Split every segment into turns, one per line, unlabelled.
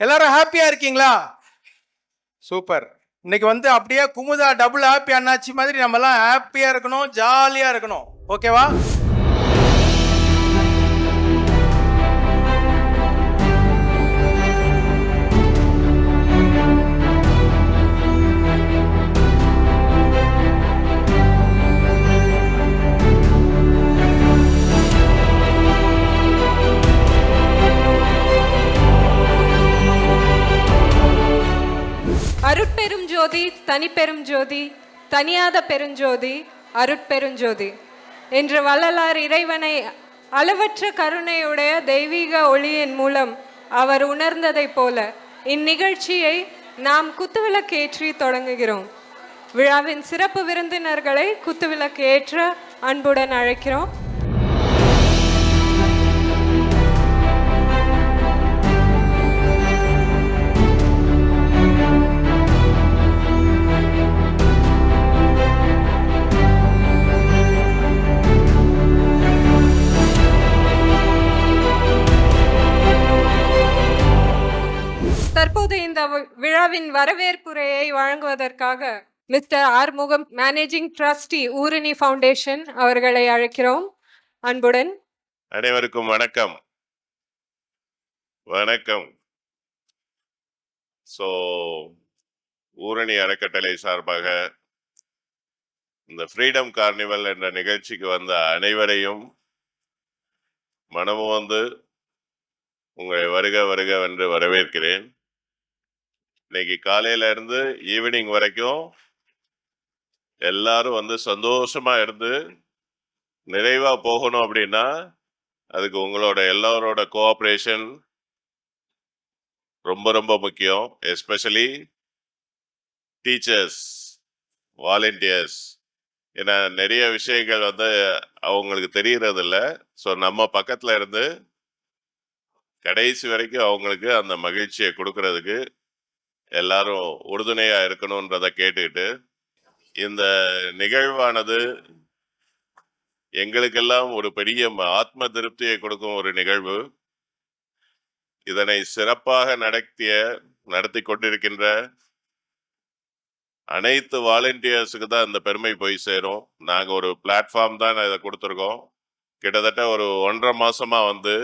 எல்லாரும் ஹாப்பியா இருக்கீங்களா? சூப்பர். இன்னைக்கு வந்து அப்படியே குமுதா டபுள் ஹாப்பி அண்ணாச்சி மாதிரி நம்ம எல்லாம் ஹாப்பியா இருக்கணும், ஜாலியா இருக்கணும். ஓகேவா?
அருட்பெரும் ஜோதி, தனிப்பெரும் ஜோதி, தனியாத பெருஞ்சோதி, அருட்பெருஞ்சோதி என்று வள்ளலார் இறைவனை அளவற்ற கருணையுடைய தெய்வீக ஒளியின் மூலம் அவர் உணர்ந்ததைப் போல இந்நிகழ்ச்சியை நாம் குத்துவிளக்கேற்றி தொடங்குகிறோம். விழாவின் சிறப்பு விருந்தினர்களை குத்துவிளக்கு ஏற்ற அன்புடன் அழைக்கிறோம். தற்போது இந்த விழாவின் வரவேற்புரையை வழங்குவதற்காக mister Arumugam, managing trustee, Oorani foundation அவர்களை அழைக்கிறோம் அன்புடன்.
அனைவருக்கும் வணக்கம். வணக்கம். ஊரணி அறக்கட்டளை சார்பாக இந்த ஃப்ரீடம் கார்னிவல் என்ற நிகழ்ச்சிக்கு வந்த அனைவரையும் மனமும் வந்து உங்களை வருக வருக என்று வரவேற்கிறேன். இன்னைக்கு காலையில இருந்து ஈவினிங் வரைக்கும் எல்லாரும் வந்து சந்தோஷமா இருந்து நிறைவா போகணும் அப்படின்னா அதுக்கு உங்களோட எல்லாரோட கோஆப்ரேஷன் ரொம்ப ரொம்ப முக்கியம். Especially teachers, volunteers. ஏன்னா நிறைய விஷயங்கள் வந்து அவங்களுக்கு தெரியறது இல்லை. ஸோ நம்ம பக்கத்துல இருந்து கடைசி வரைக்கும் அவங்களுக்கு அந்த மகிழ்ச்சியை கொடுக்கறதுக்கு எல்லாரும் உறுதுணையா இருக்கணும்ன்றதை கேட்டுக்கிட்டு, இந்த நிகழ்வானது எங்களுக்கெல்லாம் ஒரு பெரிய ஆத்ம திருப்தியை கொடுக்கும் ஒரு நிகழ்வு. இதனை சிறப்பாக நடத்தி கொண்டிருக்கின்ற அனைத்து வாலண்டியர்ஸுக்கு தான் இந்த பெருமை போய் சேரும். நாங்க ஒரு பிளாட்ஃபார்ம் தான் இதை கொடுத்துருக்கோம். கிட்டத்தட்ட ஒரு 1.5 மாசமா வந்து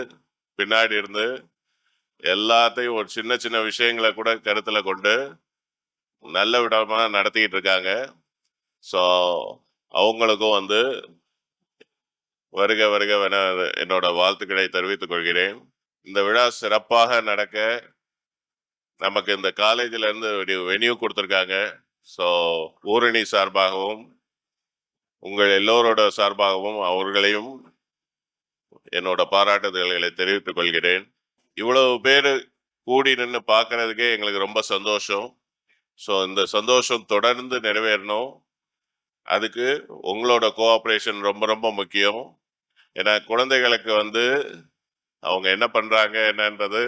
பின்னாடி இருந்து எல்லாத்தையும் ஒரு சின்ன சின்ன விஷயங்களை கூட கருத்துல கொண்டு நல்ல விதமா நடத்திக்கிட்டு இருக்காங்க. ஸோ அவங்களுக்கும் வந்து வருக வருக என்னோட வாழ்த்துக்களை தெரிவித்துக் கொள்கிறேன். இந்த விழா சிறப்பாக நடக்க நமக்கு இந்த காலேஜில் இருந்து வென்யூ கொடுத்துருக்காங்க. ஸோ ஊரணி சார்பாகவும் உங்கள் எல்லோரோட சார்பாகவும் அவர்களையும் என்னோட பாராட்டுதல்களை தெரிவித்துக் கொள்கிறேன். இவ்வளவு பேர் கூடி நின்று பார்க்கறதுக்கே எங்களுக்கு ரொம்ப சந்தோஷம். ஸோ இந்த சந்தோஷம் தொடர்ந்து நிறைவேறணும். அதுக்கு உங்களோட கோஆப்ரேஷன் ரொம்ப ரொம்ப முக்கியம். ஏன்னா குழந்தைகளுக்கு வந்து அவங்க என்ன பண்றாங்க என்னன்றது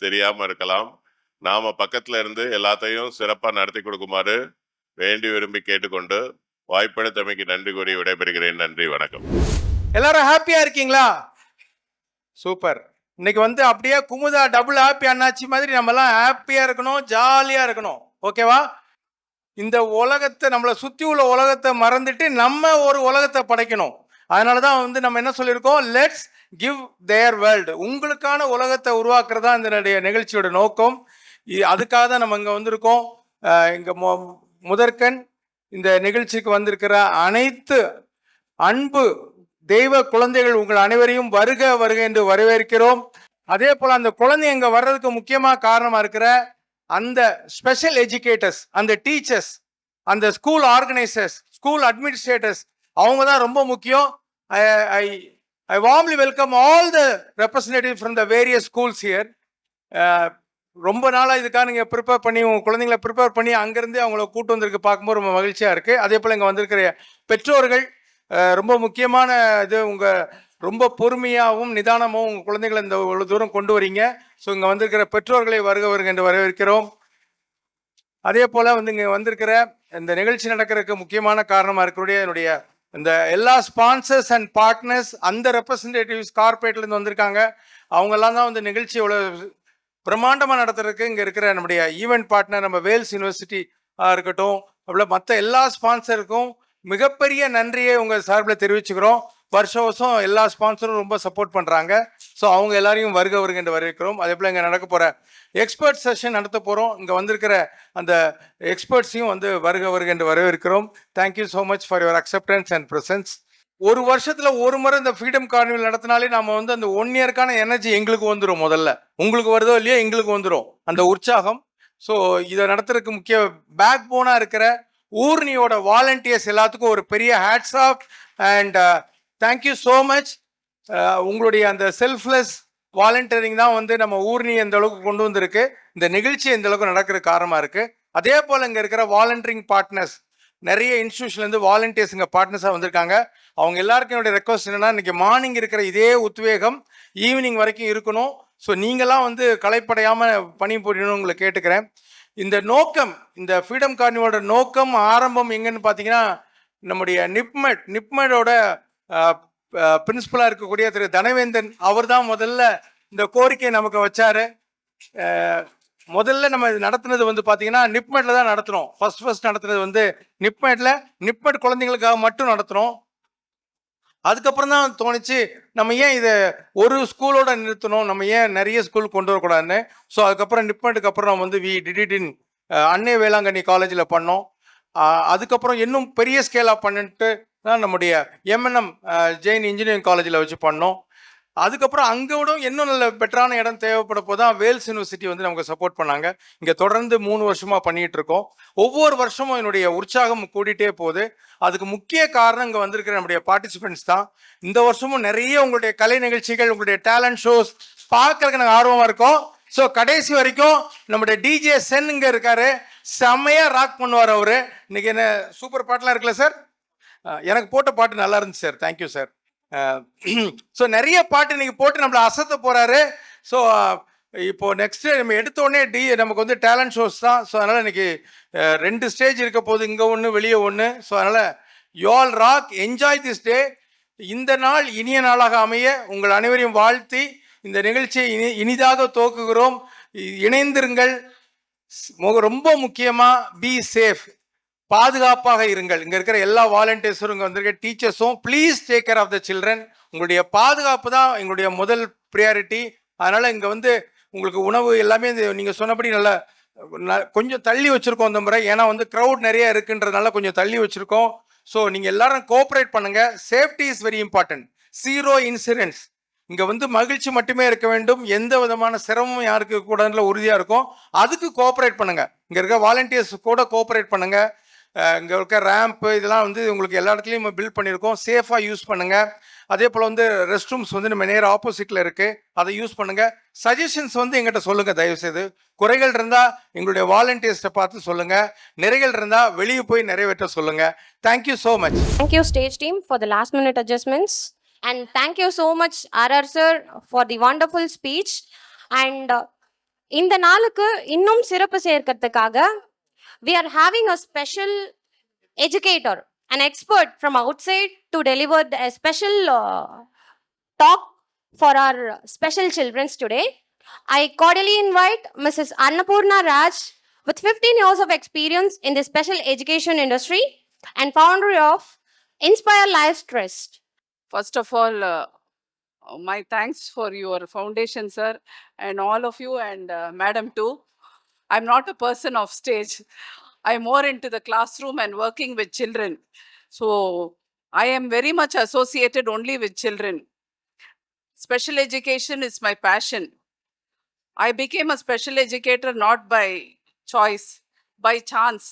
தெரியாம இருக்கலாம். நாம பக்கத்துல இருந்து எல்லாத்தையும் சிறப்பா நடத்தி கொடுக்குமாறு வேண்டி விரும்பி கேட்டுக்கொண்டு வாய்ப்பளித்தமைக்கு நன்றி கூறி விடைபெறுகிறேன். நன்றி, வணக்கம்.
எல்லாரும் ஹாப்பியா இருக்கீங்களா? சூப்பர். இன்னைக்கு வந்து அப்படியே குமுதா டபுள் ஹாப்பி அண்ணாச்சி மாதிரி நம்ம எல்லாம் ஹாப்பியா இருக்கணும், ஜாலியா இருக்கணும். ஓகேவா? இந்த உலகத்தை, நம்மளை சுத்தி உள்ள உலகத்தை மறந்துட்டு நம்ம ஒரு உலகத்தை படைக்கணும். அதனாலதான் வந்து நம்ம என்ன சொல்லியிருக்கோம், லெட்ஸ் கிவ் தேர் வேர்ல்டு. உங்களுக்கான உலகத்தை உருவாக்குறதா இந்த நிகழ்ச்சியோட நோக்கம். அதுக்காக தான் நம்ம இங்க வந்திருக்கோம். இங்க முதற்கண் இந்த நிகழ்ச்சிக்கு வந்திருக்கிற அனைத்து அன்பு தெய்வ குழந்தைகள் உங்கள் அனைவரையும் வருக வருக என்று வரவேற்கிறோம். அதே போல அந்த குழந்தை இங்க வர்றதுக்கு முக்கியமா காரணமா இருக்கிற அந்த ஸ்பெஷல் எஜுகேட்டர்ஸ், அந்த டீச்சர்ஸ், அந்த ஸ்கூல் ஆர்கனைசர்ஸ், ஸ்கூல் அட்மினிஸ்ட்ரேட்டர்ஸ், அவங்க தான் ரொம்ப முக்கியம். I warmly welcome all the representatives from the various schools here. ரொம்ப நாளாக இதுக்காக நீங்கள் ப்ரிப்பேர் பண்ணி உங்கள் குழந்தைங்களை ப்ரிப்பேர் பண்ணி அங்கேருந்து அவங்கள கூட்டு வந்திருக்கு பார்க்கும்போது ரொம்ப மகிழ்ச்சியாக இருக்குது. அதே போல் இங்கே வந்திருக்கிற பெற்றோர்கள் ரொம்ப முக்கியமான இது, உங்கள் ரொம்ப பொறுமையாகவும் நிதானமாகவும் உங்கள் குழந்தைகளை இந்த இவ்வளோ தூரம் கொண்டு வரீங்க. ஸோ இங்கே வந்திருக்கிற பெற்றோர்களை வருக வருக என்று வரவேற்கிறோம். அதே போல் வந்து இங்கே வந்திருக்கிற இந்த நிகழ்ச்சி நடக்கிறதுக்கு முக்கியமான காரணமாக இருக்கக்கூடிய என்னுடைய இந்த எல்லா ஸ்பான்சர்ஸ் அண்ட் பார்ட்னர்ஸ், அந்த ரெப்ரஸன்டேட்டிவ்ஸ் கார்பரேட்லேருந்து வந்திருக்காங்க. அவங்கெல்லாம் தான் வந்து நிகழ்ச்சி இவ்வளோ பிரம்மாண்டமாக நடத்துறதுக்கு இங்கே இருக்கிற நம்முடைய ஈவெண்ட் பார்ட்னர் நம்ம வேல்ஸ் யூனிவர்சிட்டி இருக்கட்டும், அவ்வளோ மற்ற எல்லா ஸ்பான்சருக்கும் மிகப்பெரிய நன்றியை உங்கள் சார்பில் தெரிவிச்சுக்கிறோம். வருஷம் வருஷம் எல்லா ஸ்பான்சரும் ரொம்ப சப்போர்ட் பண்ணுறாங்க. ஸோ அவங்க எல்லாரையும் வருக என்று வரவேற்கிறோம். அதே போல் இங்கே நடக்க போகிற எக்ஸ்பர்ட் செஷன் நடத்த போகிறோம். இங்கே வந்திருக்கிற அந்த எக்ஸ்பர்ட்ஸையும் வந்து வருக என்று வரவேற்கிறோம். Thank you so much for your acceptance and presence. ஒரு வருஷத்துல ஒரு முறை இந்த ஃப்ரீடம் கார்னிவல் நடத்தினாலே நம்ம வந்து அந்த 1 இயர்க்கான எனர்ஜி எங்களுக்கு வந்துடும். முதல்ல உங்களுக்கு வருதோ இல்லையோ எங்களுக்கு வந்துடும் அந்த உற்சாகம். ஸோ இதை நடத்துறதுக்கு முக்கிய பேக் போனாக இருக்கிற ஊர்னியோட வாலண்டியர்ஸ் எல்லாத்துக்கும் ஒரு பெரிய hats off and thank you so much. உங்களுடைய அந்த செல்ஃப்லெஸ் வாலண்டியரிங் தான் வந்து நம்ம ஊர்னி எந்த அளவுக்கு கொண்டு வந்திருக்கு, இந்த நிகழ்ச்சி எந்த அளவுக்கு நடக்கிற காரணமாக இருக்குது. அதே போல் இங்கே இருக்கிற வாலண்டியரிங் பார்ட்னர்ஸ் நிறைய இன்ஸ்டியூஷன்லேருந்து வாலண்டியர்ஸ் இங்கே பார்ட்னர்ஸாக வந்திருக்காங்க. அவங்க எல்லாருக்கும் என்னுடைய ரெக்வஸ்ட் என்னென்னா, இன்றைக்கி மார்னிங் இருக்கிற இதே உத்வேகம் ஈவினிங் வரைக்கும் இருக்கணும். ஸோ நீங்களாம் வந்து களைப்படையாமல் பணி புரியணும்னு உங்களை கேட்டுக்கிறேன். இந்த நோக்கம், இந்த ஃப்ரீடம் கார்னிவலோட நோக்கம் ஆரம்பம் எங்கன்னு பார்த்தீங்கன்னா, நம்முடைய நிப்மெடோட பிரின்சிபலாக இருக்கக்கூடிய திரு தனவேந்தன் அவர் தான் முதல்ல இந்த கோரிக்கையை நமக்கு வச்சாரு. முதல்ல நம்ம நடத்துனது வந்து பார்த்தீங்கன்னா நிப்மெட்ல தான் நடத்துகிறோம். ஃபர்ஸ்ட் நடத்துனது வந்து நிப்மெட் குழந்தைங்களுக்காக மட்டும் நடத்துகிறோம். அதுக்கப்புறம் தான் தோணுச்சு, நம்ம ஏன் இதை ஒரு ஸ்கூலோட நிறுத்தணும், நம்ம ஏன் நிறைய ஸ்கூல் கொண்டு வரக்கூடாதுன்னு. ஸோ அதுக்கப்புறம் நிப்மெட்டுக்கு அப்புறம் நம்ம வந்து வி டிட் இன் அன்னை வேளாங்கண்ணி காலேஜில் பண்ணோம். அதுக்கப்புறம் இன்னும் பெரிய ஸ்கேலாக பண்ணிட்டு தான் நம்முடைய எம்என்எம் ஜெயின் இன்ஜினியரிங் காலேஜில் வச்சு பண்ணோம். அதுக்கப்புறம் அங்கே விட இன்னும் நல்ல பெட்டரான இடம் தேவைப்பட போதான் வேல்ஸ் யூனிவர்சிட்டி வந்து நமக்கு சப்போர்ட் பண்ணாங்க. இங்கே தொடர்ந்து 3 வருஷமாக பண்ணிகிட்டு இருக்கோம். ஒவ்வொரு வருஷமும் என்னுடைய உற்சாகம் கூட்டிகிட்டே போகுது. அதுக்கு முக்கிய காரணம் இங்கே வந்திருக்கிற நம்முடைய பார்ட்டிசிபெண்ட்ஸ் தான். இந்த வருஷமும் நிறைய உங்களுடைய கலை நிகழ்ச்சிகள், உங்களுடைய டேலண்ட் ஷோஸ் பார்க்கறதுக்கு நாங்கள் ஆர்வமாக இருக்கோம். ஸோ கடைசி வரைக்கும் நம்முடைய டிஜே சென் இங்கே இருக்காரு, செம்மையாக ராக் பண்ணுவார் அவர். இன்னைக்கு என்ன சூப்பர் பாட்டெலாம் இருக்குல்ல சார்? எனக்கு போட்ட பாட்டு நல்லா இருந்துச்சு சார், தேங்க்யூ சார். ஸோ நிறைய பாட்டு இன்னைக்கு போட்டு நம்மளை அசத்த போகிறாரு. ஸோ இப்போ நெக்ஸ்ட்டு நம்ம எடுத்த உடனே நமக்கு வந்து டேலண்ட் ஷோஸ் தான். ஸோ அதனால் இன்னைக்கு 2 ஸ்டேஜ் இருக்க போது, இங்கே ஒன்று வெளியே ஒன்று. ஸோ அதனால் you all rock, enjoy this day. இந்த நாள் இனிய நாளாக அமைய உங்கள் அனைவரையும் வாழ்த்தி இந்த நிகழ்ச்சியை இனிதாக துவக்குகிறோம். இணைந்திருங்கள். ரொம்ப முக்கியமாக பி சேஃப், பாதுகாப்பாக இருங்கள். இங்கே இருக்கிற எல்லா வாலண்டியர்ஸும், இங்கே வந்திருக்க டீச்சர்ஸும் please take care of the children. உங்களுடைய பாதுகாப்பு தான் எங்களுடைய முதல் ப்ரியாரிட்டி. அதனால் இங்கே வந்து உங்களுக்கு உணவு எல்லாமே நீங்கள் சொன்னபடி நல்லா கொஞ்சம் தள்ளி வச்சுருக்கோம் இந்த முறை. ஏன்னா வந்து க்ரௌட் நிறைய இருக்குன்றதுனால கொஞ்சம் தள்ளி வச்சுருக்கோம். ஸோ நீங்கள் எல்லாரும் கோஆப்ரேட் பண்ணுங்கள். Safety is very important. 0 incidents. இங்கே வந்து மகிழ்ச்சி மட்டுமே இருக்க வேண்டும், எந்த விதமான சிரமமும் யாருக்கு கூடல உறுதியாக இருக்கும். அதுக்கு கோஆப்ரேட் பண்ணுங்கள். இங்கே இருக்க வாலண்டியர்ஸ் கூட கோஆப்ரேட் பண்ணுங்கள். இங்கே இருக்க ரேம்ப்பு இதெல்லாம் வந்து உங்களுக்கு எல்லா இடத்துலையும் நம்ம பில்ட் பண்ணியிருக்கோம். சேஃபாக யூஸ் பண்ணுங்கள். அதே போல் வந்து ரெஸ்ட் ரூம்ஸ் வந்து நம்ம நேராக ஆப்போசிட்டில் இருக்குது, அதை யூஸ் பண்ணுங்கள். சஜஷன்ஸ் வந்து எங்கிட்ட சொல்லுங்கள் தயவுசெய்து. குறைகள் இருந்தால் எங்களுடைய வாலண்டியர்ஸ்ட்டை பார்த்து சொல்லுங்கள், நிறைகள் இருந்தால் வெளியே போய் நிறைவேற்ற சொல்லுங்கள். Thank you so much.
Thank you stage team for the last minute adjustments, and thank you so much RR sir for the wonderful speech. And இந்த நாளுக்கு இன்னும் சிறப்பு சேர்க்கிறதுக்காக we are having a special educator, an expert from outside to deliver a special talk for our special children today. I cordially invite Mrs. Annapurna Raj with 15 years of experience in the special education industry and founder of Inspire Lives Trust.
First of all, my thanks for your foundation, sir, and all of you, and madam too. I'm not a person of stage. I'm more into the classroom and working with children. So I am very much associated only with children. Special education is my passion. I became a special educator not by choice, by chance.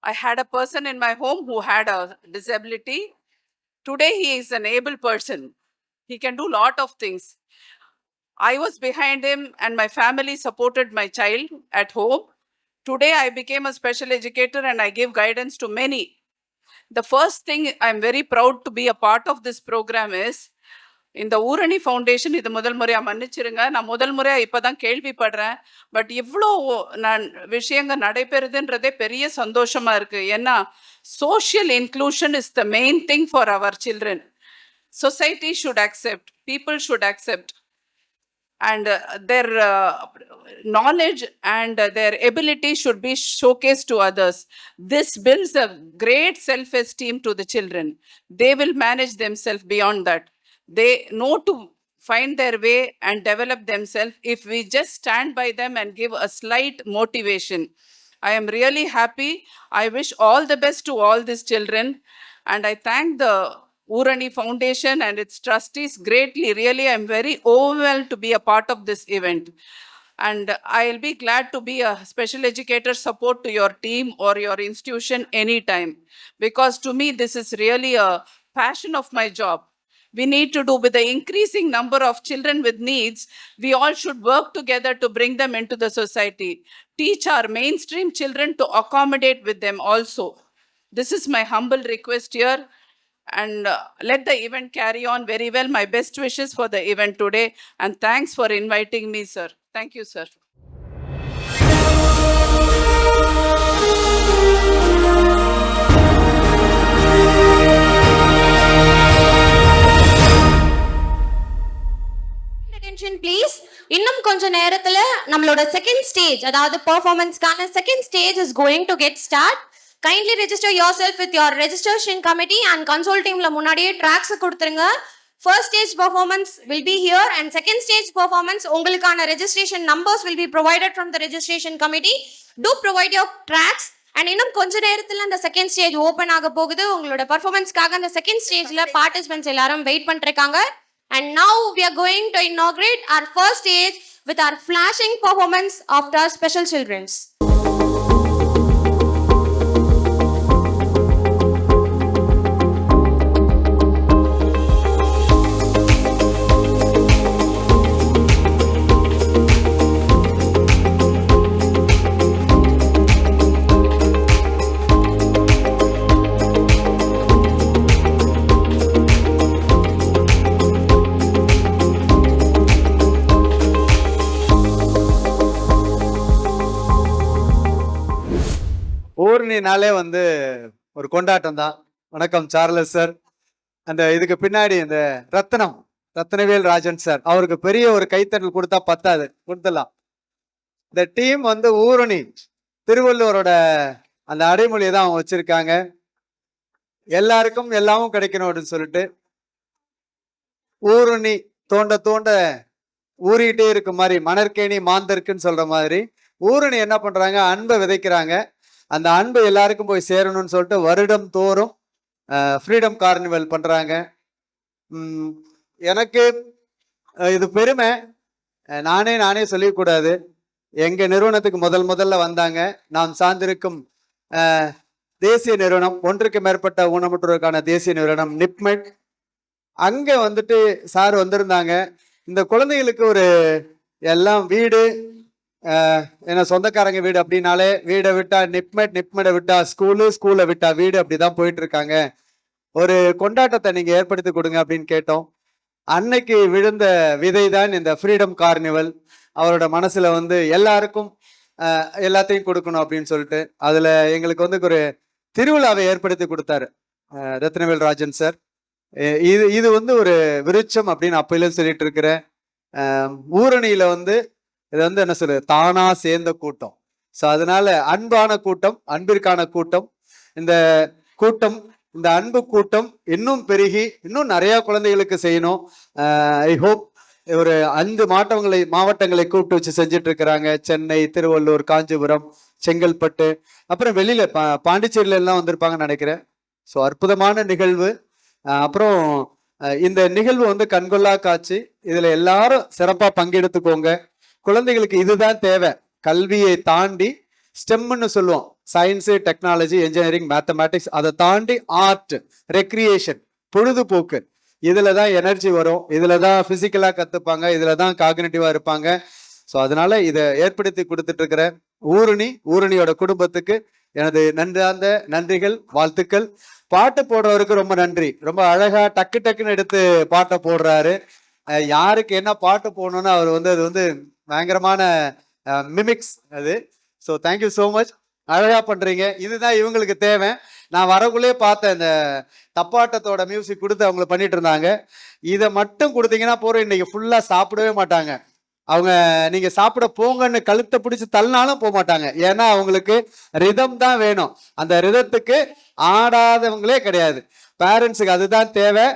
I had a person in my home who had a disability. Today he is an able person. He can do lot of things. I was behind him and my family supported my child at home. Today I became a special educator and I give guidance to many. The first thing I'm very proud to be a part of this program is, இந்த ஊரணி foundation இது முதல் முறையாக மன்னிச்சிருங்க, நான் முதல் முறையாக இப்போ தான் கேள்விப்படுறேன். பட் இவ்வளோ விஷயங்கள் நடைபெறுதுன்றதே பெரிய சந்தோஷமாக இருக்குது. ஏன்னா social inclusion is the main thing for our children. Society should accept, people should accept. and their knowledge and their ability should be showcased to others. This builds a great self-esteem to the children. They will manage themselves beyond that. They know to find their way and develop themselves if we just stand by them and give a slight motivation. I am really happy. I wish all the best to all these children, and I thank the Urani Foundation and its trustees greatly. Really, I'm very overwhelmed to be a part of this event. And I'll be glad to be a special educator support to your team or your institution anytime. Because to me, this is really a passion of my job. We need to do with the increasing number of children with needs. We all should work together to bring them into the society. Teach our mainstream children to accommodate with them also. This is my humble request here. And let the event carry on very well. My best wishes for the event today. And thanks for inviting me, sir. Thank you, sir.
Attention please. இன்னும் கொஞ்ச நேரத்துல நம்மளோட second stage, அதாவது பெர்ஃபார்மன்ஸ்க்கான second stage is going to get start. Kindly register yourself with your registration committee and console டீம்ல முன்னாடியே tracks கொடுத்துருங்க. First stage performance will be here and second stage performance உங்களுக்கான registration numbers will be provided from the registration committee. To provide your tracks. And இன்னும் கொஞ்ச நேரத்துல அந்த second stage open ஆக போகுது. உங்களோட பெர்ஃபார்மன்ஸ்க்காக அந்த செகண்ட் ஸ்டேஜ்ல பார்ட்டிசிபென்ட்ஸ் எல்லாரும் வெயிட் பண்ணிருக்காங்க. And now we are going to inaugurate our first stage with our flashing performance of our special children's.
ஊர்னினாலே வந்து ஒரு கொண்டாட்டம் தான். வணக்கம் சார்லஸ் சார். அந்த இதுக்கு பின்னாடி இந்த ரத்னவேல் ராஜன் சார், அவருக்கு பெரிய ஒரு கைத்தட்டல் கொடுத்தா பத்தாது, கொடுத்துடலாம். இந்த டீம் வந்து ஊரணி திருவள்ளுவரோட அந்த அடைமொழியை தான் அவங்க வச்சிருக்காங்க. எல்லாருக்கும் எல்லாமும் கிடைக்கணும் அப்படின்னு சொல்லிட்டு ஊரணி தோண்ட தோண்ட ஊறிட்டே இருக்க மாதிரி மணற்கேணி மாந்தருக்குன்னு சொல்ற மாதிரி ஊரணி என்ன பண்றாங்க, அன்பை விதைக்கிறாங்க. அந்த அன்பு எல்லாருக்கும் போய் சேரணும்னு சொல்லிட்டு வருடம் தோறும் ஃப்ரீடம் கார்னிவல் பண்றாங்க. எனக்கு இது பெருமை. நானே சொல்லிக்கூடாது. எங்க நிறுவனத்துக்கு முதல்ல வந்தாங்க. நாம் சார்ந்திருக்கும் தேசிய நிறுவனம், ஒன்றுக்கு மேற்பட்ட ஊனமுற்றோருக்கான தேசிய நிறுவனம் நிப்மெட். அங்க வந்துட்டு சார் வந்திருந்தாங்க. இந்த குழந்தைகளுக்கு ஒரு எல்லாம் வீடு, ஏன்னா சொந்தக்காரங்க வீடு அப்படின்னாலே வீடை விட்டா நிப்மெட்டை விட்டா ஸ்கூலை விட்டா வீடு, அப்படிதான் போயிட்டு இருக்காங்க. ஒரு கொண்டாட்டத்தை நீங்க ஏற்படுத்தி கொடுங்க அப்படின்னு கேட்டோம். அன்னைக்கு விழுந்த விதை தான் இந்த ஃப்ரீடம் கார்னிவல். அவரோட மனசுல வந்து எல்லாருக்கும் எல்லாத்தையும் கொடுக்கணும் அப்படின்னு சொல்லிட்டு அதுல எங்களுக்கு வந்து ஒரு திருவிழாவை ஏற்படுத்தி கொடுத்தாரு ரத்னவேல் ராஜன் சார். இது வந்து ஒரு விருட்சம் அப்படின்னு அப்பையிலும் சொல்லிட்டு இருக்கிறேன். ஊரணியில வந்து இது வந்து என்ன சொல்றது, தானா சேர்ந்த கூட்டம். ஸோ அதனால அன்பான கூட்டம், அன்பிற்கான கூட்டம். இந்த அன்பு கூட்டம் இன்னும் பெருகி இன்னும் நிறைய குழந்தைகளுக்கு செய்யணும். ஐ ஹோப் ஒரு 5 மாவட்டங்களை கூப்பிட்டு வச்சு செஞ்சுட்டு இருக்கிறாங்க. சென்னை, திருவள்ளூர், காஞ்சிபுரம், செங்கல்பட்டு, அப்புறம் வெளியில பாண்டிச்சேரியில எல்லாம் வந்திருப்பாங்கன்னு நினைக்கிறேன். ஸோ அற்புதமான நிகழ்வு. அப்புறம் இந்த நிகழ்வு வந்து கண்கொள்ளா காட்சி. இதுல எல்லாரும் சிறப்பா பங்கெடுத்துக்கோங்க. குழந்தைகளுக்கு இதுதான் தேவை. கல்வியை தாண்டி ஸ்டெம்னு சொல்லுவோம், சயின்ஸு, டெக்னாலஜி, என்ஜினியரிங், மேத்தமேட்டிக்ஸ், அதை தாண்டி ஆர்ட், ரெக்ரியேஷன், பொழுதுபோக்கு, இதுல தான் எனர்ஜி வரும். இதுல தான் பிசிக்கலா கத்துப்பாங்க, இதுல தான் காக்னிட்டிவா இருப்பாங்க. ஸோ அதனால இதை ஏற்படுத்தி கொடுத்துட்டு இருக்கிற ஊரணியோட குடும்பத்துக்கு எனது நன்றிகள், வாழ்த்துக்கள். பாட்டு போடுறவருக்கு ரொம்ப நன்றி. ரொம்ப அழகா டக்குன்னு எடுத்து பாட்டை போடுறாரு. யாருக்கு என்ன பாட்டு போடணும்னு அவர் வந்து அது வந்து பயங்கரமான மிமிக்ஸ் அது. So thank you so much. அழகா பண்றீங்க. இதுதான் இவங்களுக்கு தேவை. நான் வரக்குள்ளே பார்த்தேன், இந்த தப்பாட்டத்தோட மியூசிக் கொடுத்து அவங்க பண்ணிட்டு இருந்தாங்க. இதை மட்டும் கொடுத்தீங்கன்னா போறோம், இன்னைக்கு ஃபுல்லா சாப்பிடவே மாட்டாங்க. அவங்க நீங்க சாப்பிட போங்கன்னு கழுத்தை பிடிச்சு தள்ளினாலும் போக மாட்டாங்க. ஏன்னா அவங்களுக்கு ரிதம் தான் வேணும். அந்த ரிதத்துக்கு ஆடாதவங்களே கிடையாது. பேரண்ட்ஸுக்கு அதுதான் தேவை.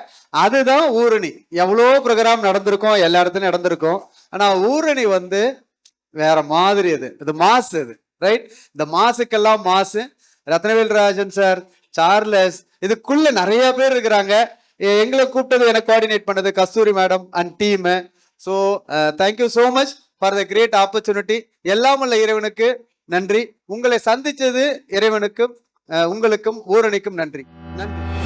அதுதான் ஊரணி. எவ்வளோ ப்ரோக்ராம் நடந்திருக்கும், எல்லா இடத்துலையும் நடந்திருக்கும். ஆனா ஊரணி வந்து வேற மாதிரி. இது மாசு. இது ரைட். இந்த மாசுக்கெல்லாம் மாசு ரத்னவேல் ராஜன் சார், சார்லஸ், இதுக்குள்ள நிறைய பேர் இருக்கிறாங்க. எங்களை கூப்பிட்டது, எனக்கு கோஆர்டினேட் பண்ணது Kasthuri madam and team. So thank you so much for the great opportunity. எல்லாம் உள்ள இறைவனுக்கு நன்றி. உங்களை சந்திச்சது இறைவனுக்கும் உங்களுக்கும் ஊரணிக்கும் நன்றி. நன்றி.